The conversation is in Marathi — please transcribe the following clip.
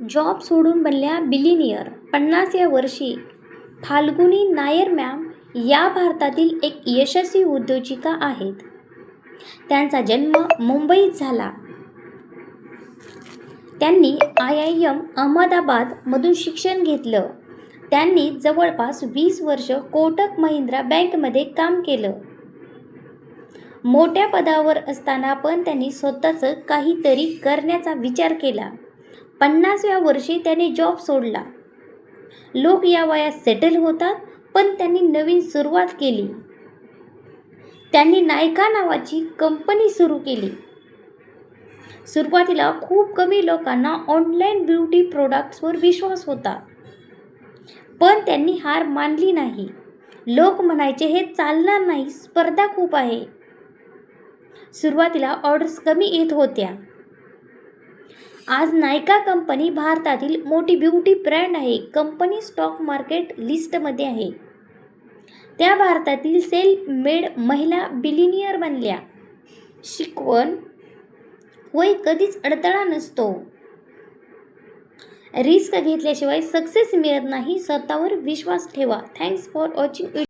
जॉब सोडून बनल्या बिलिनियर. 50व्या वर्षी फाल्गुनी नायर मॅम या भारतातील एक यशस्वी उद्योजिका आहेत. त्यांचा जन्म मुंबईत झाला. त्यांनी IIM अहमदाबादमधून शिक्षण घेतलं. त्यांनी जवळपास 20 वर्ष कोटक महिंद्रा बँकेमध्ये काम केलं. मोठ्या पदावर असताना पण त्यांनी स्वतःचं काहीतरी करण्याचा विचार केला. 50व्या वर्षी त्यांनी जॉब सोडला. लोक या वयात सेटल होतात, पण त्यांनी नवीन सुरुवात केली. त्यांनी नायका नावाची कंपनी सुरू केली. सुरुवातीला खूप कमी लोकांना ऑनलाईन ब्युटी प्रोडक्ट्सवर विश्वास होता, पण त्यांनी हार मानली नाही. लोक म्हणायचे हे चालणार नाही, स्पर्धा खूप आहे. सुरुवातीला ऑर्डर्स कमी येत होत्या. आज नायका कंपनी भारतातील मोठी ब्युटी ब्रँड आहे. कंपनी स्टॉक मार्केट लिस्टमध्ये आहे. त्या भारतातील सेल्फ मेड महिला बिलिनियर बनल्या. शिकवण, वय कधीच अडथळा नसतो. रिस्क घेतल्याशिवाय सक्सेस मिळत नाही. स्वतःवर विश्वास ठेवा. Thanks for watching.